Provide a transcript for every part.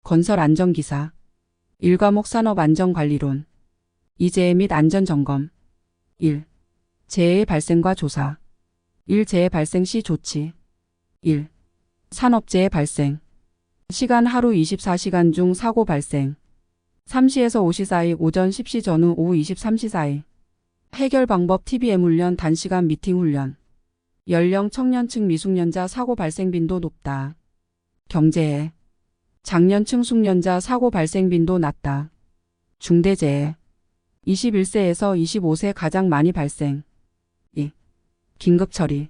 건설 안전기사. 1과목 산업안전관리론. 2. 재해 및 안전점검. 1. 재해의 발생과 조사. 1. 재해 발생 시 조치. 1. 산업재해 발생. 시간 하루 24시간 중 사고 발생. 3시에서 5시 사이 오전 10시 전후 오후 23시 사이. 해결 방법 TBM 훈련 단시간 미팅 훈련. 연령 청년층 미숙련자 사고 발생 빈도 높다. 경재해. 장년층 숙련자 사고 발생 빈도 낮다. 중대재해. 21세에서 25세 가장 많이 발생. 2. 긴급처리.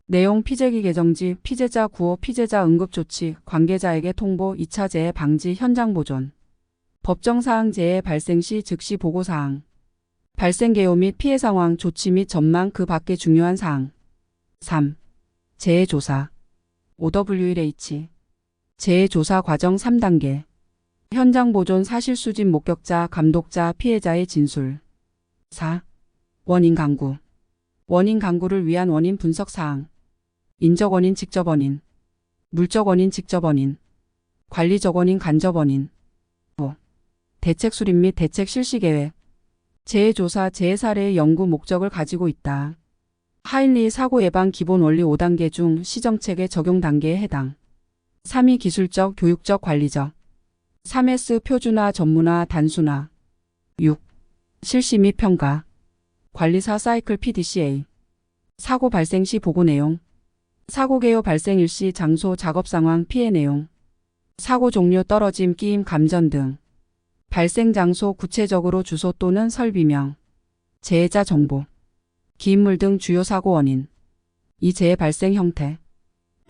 내용 피재기 개정지, 피재자 구호, 피재자 응급조치, 관계자에게 통보, 2차 재해 방지 현장 보존. 법정사항 재해 발생 시 즉시 보고사항. 발생 개요 및 피해 상황, 조치 및 전망 그 밖의 중요한 사항. 3. 재해조사. OWLH. 재해조사 과정 3단계. 현장 보존, 사실 수집, 목격자, 감독자, 피해자의 진술. 4. 원인 강구. 원인 강구를 위한 원인 분석 사항. 인적 원인, 직접 원인. 물적 원인, 직접 원인. 관리적 원인, 간접 원인. 5. 대책 수립 및 대책 실시 계획. 재해조사, 재해 사례의 연구 목적을 가지고 있다. 하인리 사고 예방 기본 원리 5단계 중 시정책의 적용 단계에 해당. 3위 기술적, 교육적, 관리적. 3S 표준화, 전문화, 단순화. 6. 실시 및 평가. 관리사 사이클 PDCA. 사고 발생 시 보고 내용. 사고 개요 발생 일시, 장소, 작업 상황, 피해 내용. 사고 종류, 떨어짐, 끼임, 감전 등. 발생 장소, 구체적으로 주소 또는 설비명. 재해자 정보. 기인물 등 주요 사고 원인. 이 재해 발생 형태.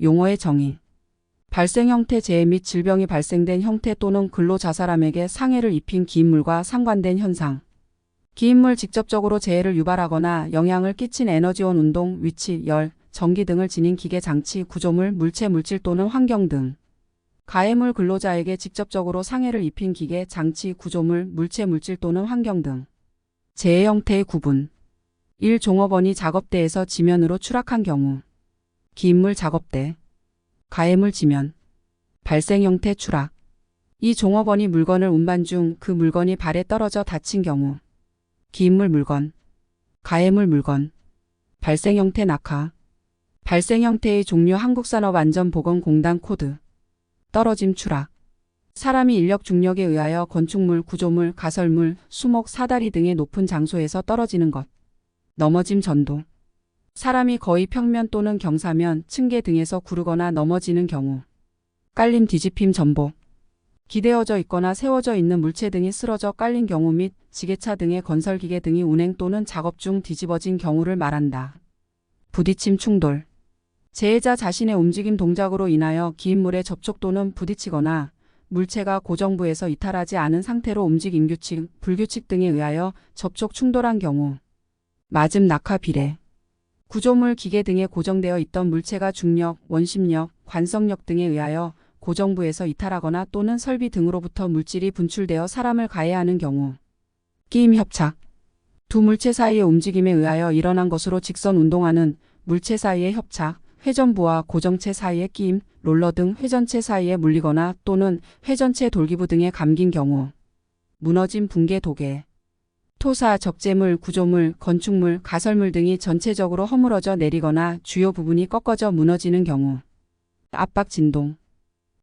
용어의 정의. 발생 형태, 재해 및 질병이 발생된 형태 또는 근로자사람에게 상해를 입힌 기인물과 상관된 현상. 기인물 직접적으로 재해를 유발하거나 영향을 끼친 에너지원, 운동, 위치, 열, 전기 등을 지닌 기계, 장치, 구조물, 물체, 물질 또는 환경 등. 가해물 근로자에게 직접적으로 상해를 입힌 기계, 장치, 구조물, 물체, 물질 또는 환경 등. 재해 형태의 구분. 1. 종업원이 작업대에서 지면으로 추락한 경우. 기인물 작업대. 가해물 지면. 발생 형태 추락. 2. 종업원이 물건을 운반 중 그 물건이 발에 떨어져 다친 경우. 기인물 물건. 가해물 물건. 발생 형태 낙하. 발생 형태의 종류 한국산업안전보건공단 코드. 떨어짐 추락. 사람이 인력 중력에 의하여 건축물, 구조물, 가설물, 수목, 사다리 등의 높은 장소에서 떨어지는 것. 넘어짐 전도. 사람이 거의 평면 또는 경사면, 층계 등에서 구르거나 넘어지는 경우. 깔림, 뒤집힘, 전복. 기대어져 있거나 세워져 있는 물체 등이 쓰러져 깔린 경우 및 지게차 등의 건설기계 등이 운행 또는 작업 중 뒤집어진 경우를 말한다. 부딪힘, 충돌. 재해자 자신의 움직임 동작으로 인하여 기인물에 접촉 또는 부딪히거나 물체가 고정부에서 이탈하지 않은 상태로 움직임 규칙, 불규칙 등에 의하여 접촉 충돌한 경우. 맞음, 낙하, 비례. 구조물, 기계 등에 고정되어 있던 물체가 중력, 원심력, 관성력 등에 의하여 고정부에서 이탈하거나 또는 설비 등으로부터 물질이 분출되어 사람을 가해하는 경우. 끼임, 협착. 두 물체 사이의 움직임에 의하여 일어난 것으로 직선 운동하는 물체 사이의 협착, 회전부와 고정체 사이의 끼임, 롤러 등 회전체 사이에 물리거나 또는 회전체 돌기부 등에 감긴 경우. 무너짐, 붕괴, 도개. 토사, 적재물, 구조물, 건축물, 가설물 등이 전체적으로 허물어져 내리거나 주요 부분이 꺾어져 무너지는 경우. 압박, 진동.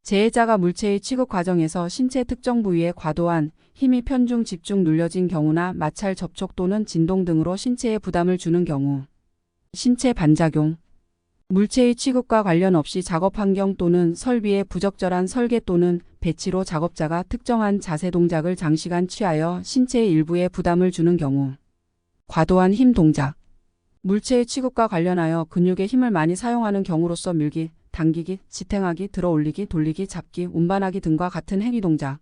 재해자가 물체의 취급 과정에서 신체 특정 부위에 과도한 힘이 편중, 집중 눌려진 경우나 마찰, 접촉 또는 진동 등으로 신체에 부담을 주는 경우. 신체 반작용. 물체의 취급과 관련 없이 작업 환경 또는 설비의 부적절한 설계 또는 배치로 작업자가 특정한 자세 동작을 장시간 취하여 신체의 일부에 부담을 주는 경우. 과도한 힘 동작. 물체의 취급과 관련하여 근육의 힘을 많이 사용하는 경우로서 밀기, 당기기, 지탱하기, 들어 올리기, 돌리기, 잡기, 운반하기 등과 같은 행위 동작.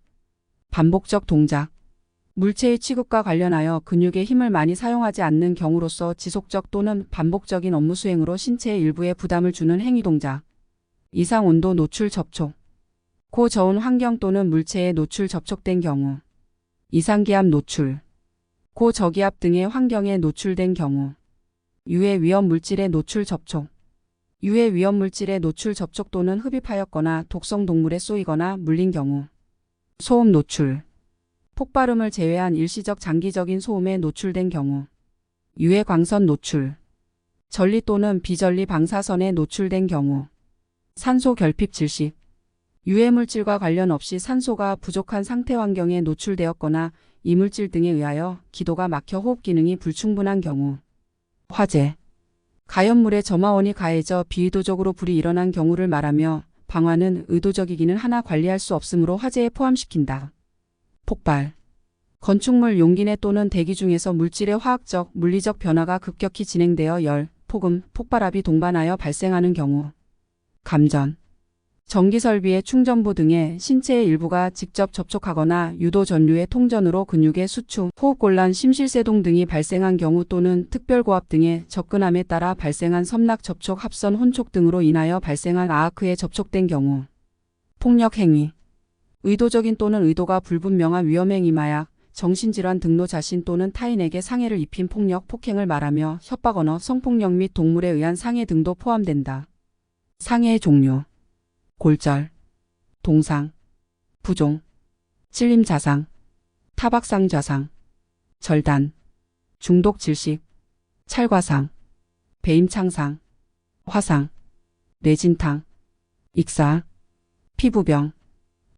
반복적 동작. 물체의 취급과 관련하여 근육의 힘을 많이 사용하지 않는 경우로서 지속적 또는 반복적인 업무 수행으로 신체의 일부에 부담을 주는 행위 동작. 이상 온도, 노출, 접촉. 고저온 환경 또는 물체에 노출 접촉된 경우. 이상기압, 노출. 고저기압 등의 환경에 노출된 경우. 유해 위험 물질의 노출 접촉. 유해 위험 물질의 노출 접촉 또는 흡입하였거나 독성 동물에 쏘이거나 물린 경우. 소음 노출. 폭발음을 제외한 일시적 장기적인 소음에 노출된 경우. 유해 광선 노출. 전리 또는 비전리 방사선에 노출된 경우. 산소 결핍 질식. 유해물질과 관련 없이 산소가 부족한 상태 환경에 노출되었거나 이물질 등에 의하여 기도가 막혀 호흡 기능이 불충분한 경우. 화재. 가연물에 점화원이 가해져 비의도적으로 불이 일어난 경우를 말하며 방화는 의도적이기는 하나 관리할 수 없으므로 화재에 포함시킨다. 폭발. 건축물 용기 내 또는 대기 중에서 물질의 화학적, 물리적 변화가 급격히 진행되어 열, 폭음, 폭발압이 동반하여 발생하는 경우. 감전. 전기설비의 충전부 등의 신체의 일부가 직접 접촉하거나 유도 전류의 통전으로 근육의 수축, 호흡곤란, 심실세동 등이 발생한 경우 또는 특별고압 등의 접근함에 따라 발생한 섬락 접촉, 합선, 혼촉 등으로 인하여 발생한 아크에 접촉된 경우. 폭력행위. 의도적인 또는 의도가 불분명한 위험행위, 마약, 정신질환 등로 자신 또는 타인에게 상해를 입힌 폭력, 폭행을 말하며 협박, 언어, 성폭력 및 동물에 의한 상해 등도 포함된다. 상해의 종류. 골절, 동상, 부종, 찔림 자상, 타박상 좌상, 절단, 중독 질식, 찰과상, 배임창상, 화상, 뇌진탕, 익사, 피부병,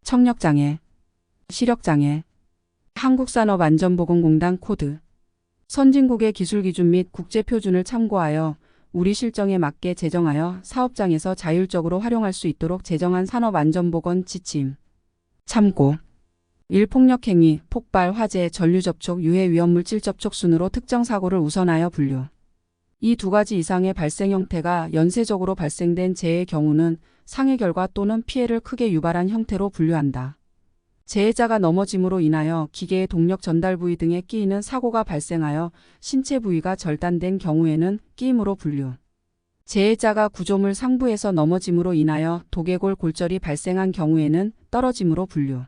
청력장애, 시력장애. 한국산업안전보건공단 코드. 선진국의 기술기준 및 국제표준을 참고하여 우리 실정에 맞게 제정하여 사업장에서 자율적으로 활용할 수 있도록 제정한 산업안전보건 지침. 참고. 1. 폭력행위, 폭발, 화재, 전류접촉, 유해 위험물질 접촉 순으로 특정 사고를 우선하여 분류. 이 두 가지 이상의 발생 형태가 연쇄적으로 발생된 재해의 경우는 상해 결과 또는 피해를 크게 유발한 형태로 분류한다. 재해자가 넘어짐으로 인하여 기계의 동력 전달 부위 등에 끼이는 사고가 발생하여 신체 부위가 절단된 경우에는 끼임으로 분류. 재해자가 구조물 상부에서 넘어짐으로 인하여 도개골 골절이 발생한 경우에는 떨어짐으로 분류.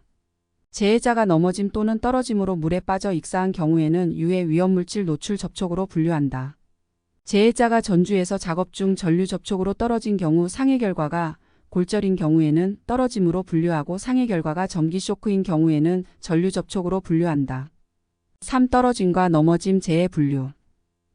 재해자가 넘어짐 또는 떨어짐으로 물에 빠져 익사한 경우에는 유해 위험물질 노출 접촉으로 분류한다. 재해자가 전주에서 작업 중 전류 접촉으로 떨어진 경우 상해 결과가 골절인 경우에는 떨어짐으로 분류하고 상해 결과가 전기 쇼크인 경우에는 전류 접촉으로 분류한다. 3. 떨어짐과 넘어짐 재해 분류.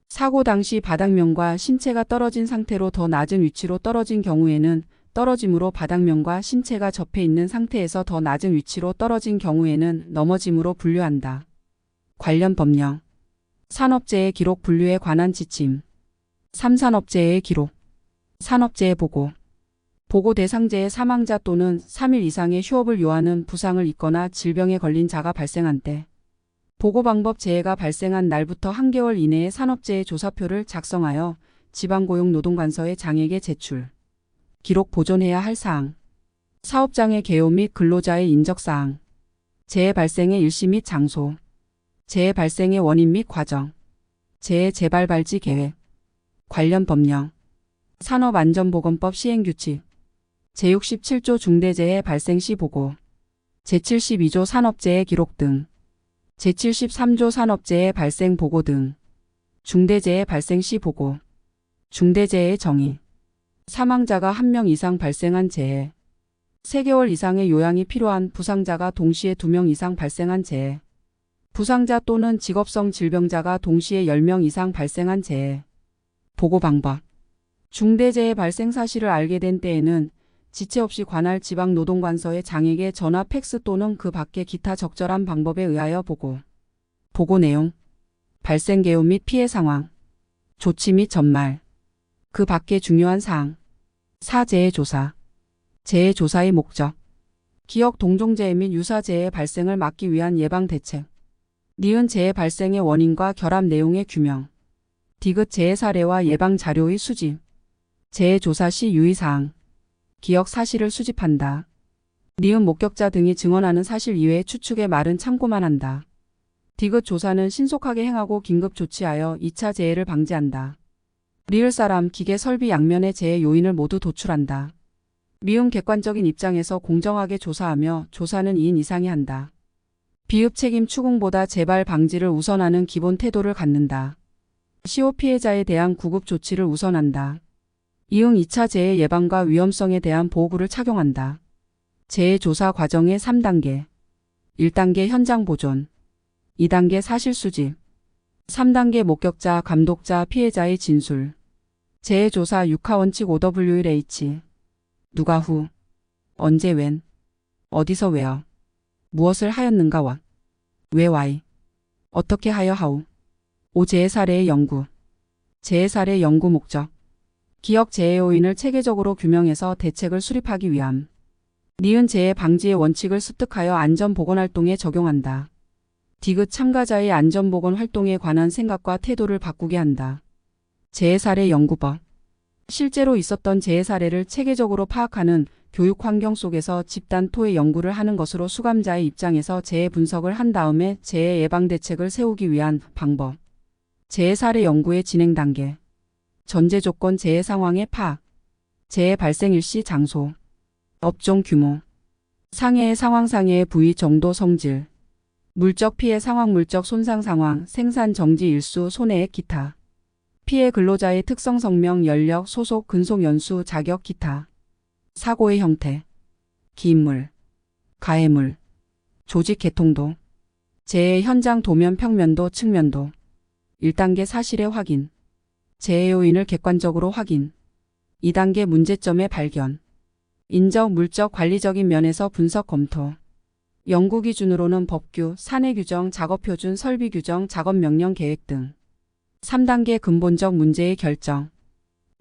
사고 당시 바닥면과 신체가 떨어진 상태로 더 낮은 위치로 떨어진 경우에는 떨어짐으로 바닥면과 신체가 접해 있는 상태에서 더 낮은 위치로 떨어진 경우에는 넘어짐으로 분류한다. 관련 법령. 산업재해 기록 분류에 관한 지침. 3. 산업재해의 기록. 산업재해 보고. 보고 대상재해 사망자 또는 3일 이상의 휴업을 요하는 부상을 입거나 질병에 걸린 자가 발생한 때. 보고 방법. 재해가 발생한 날부터 한 개월 이내에 산업재해 조사표를 작성하여 지방고용노동관서에 장에게 제출. 기록 보존해야 할 사항. 사업장의 개요 및 근로자의 인적사항. 재해 발생의 일시 및 장소. 재해 발생의 원인 및 과정. 재해 재발 발지 계획. 관련 법령. 산업안전보건법 시행규칙. 제67조 중대재해 발생 시 보고. 제72조 산업재해 기록 등. 제73조 산업재해 발생 보고 등. 중대재해 발생 시 보고. 중대재해의 정의. 사망자가 1명 이상 발생한 재해. 3개월 이상의 요양이 필요한 부상자가 동시에 2명 이상 발생한 재해. 부상자 또는 직업성 질병자가 동시에 10명 이상 발생한 재해. 보고 방법. 중대재해 발생 사실을 알게 된 때에는 지체 없이 관할 지방노동관서의 장에게 전화, 팩스 또는 그 밖의 기타 적절한 방법에 의하여 보고. 보고 내용. 발생 개요 및 피해 상황. 조치 및 전말. 그 밖의 중요한 사항. 4. 재해 조사. 재해 조사의 목적. 기억 동종재해 및 유사재해 발생을 막기 위한 예방 대책. 니은 재해 발생의 원인과 결합 내용의 규명. 디귿 재해 사례와 예방 자료의 수집. 재해 조사 시 유의사항. 기억 사실을 수집한다. 니은 목격자 등이 증언하는 사실 이외의 추측의 말은 참고만 한다. 디귿 조사는 신속하게 행하고 긴급 조치하여 2차 재해를 방지한다. 리을 사람, 기계, 설비 양면의 재해 요인을 모두 도출한다. 미음 객관적인 입장에서 공정하게 조사하며 조사는 2인 이상이 한다. 비읍 책임 추궁보다 재발 방지를 우선하는 기본 태도를 갖는다. 시호 피해자에 대한 구급 조치를 우선한다. 이응 2차 재해 예방과 위험성에 대한 보호구를 착용한다. 재해 조사 과정의 3단계. 1단계 현장 보존, 2단계 사실 수집, 3단계 목격자, 감독자, 피해자의 진술, 재해 조사 6하 원칙 OWH, 누가 후, 언제 웬, 어디서 왜요, 무엇을 하였는가 와, 왜 와이, 어떻게 하여 하우, 5. 재해 사례의 연구, 재해 사례 연구 목적, 기억 재해 요인을 체계적으로 규명해서 대책을 수립하기 위함. 니은 재해 방지의 원칙을 습득하여 안전보건활동에 적용한다. 디귿 참가자의 안전보건 활동에 관한 생각과 태도를 바꾸게 한다. 재해 사례 연구법. 실제로 있었던 재해 사례를 체계적으로 파악하는 교육 환경 속에서 집단 토해 연구를 하는 것으로 수감자의 입장에서 재해 분석을 한 다음에 재해 예방 대책을 세우기 위한 방법. 재해 사례 연구의 진행 단계. 전제 조건 재해 상황의 파악. 재해 발생 일시 장소. 업종 규모. 상해의 상황 상해의 부위 정도 성질. 물적 피해 상황 물적 손상 상황 생산 정지 일수 손해액 기타. 피해 근로자의 특성 성명 연력 소속 근속 연수 자격 기타. 사고의 형태. 기인물. 가해물. 조직 개통도. 재해 현장 도면 평면도 측면도. 1단계 사실의 확인. 재해 요인을 객관적으로 확인. 2단계 문제점의 발견. 인적, 물적, 관리적인 면에서 분석 검토. 연구 기준으로는 법규, 사내 규정, 작업 표준, 설비 규정, 작업 명령 계획 등. 3단계 근본적 문제의 결정.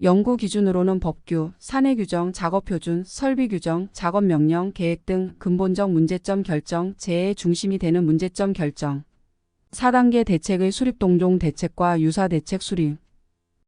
연구 기준으로는 법규, 사내 규정, 작업 표준, 설비 규정, 작업 명령 계획 등 근본적 문제점 결정, 재해의 중심이 되는 문제점 결정. 4단계 대책의 수립 동종 대책과 유사 대책 수립.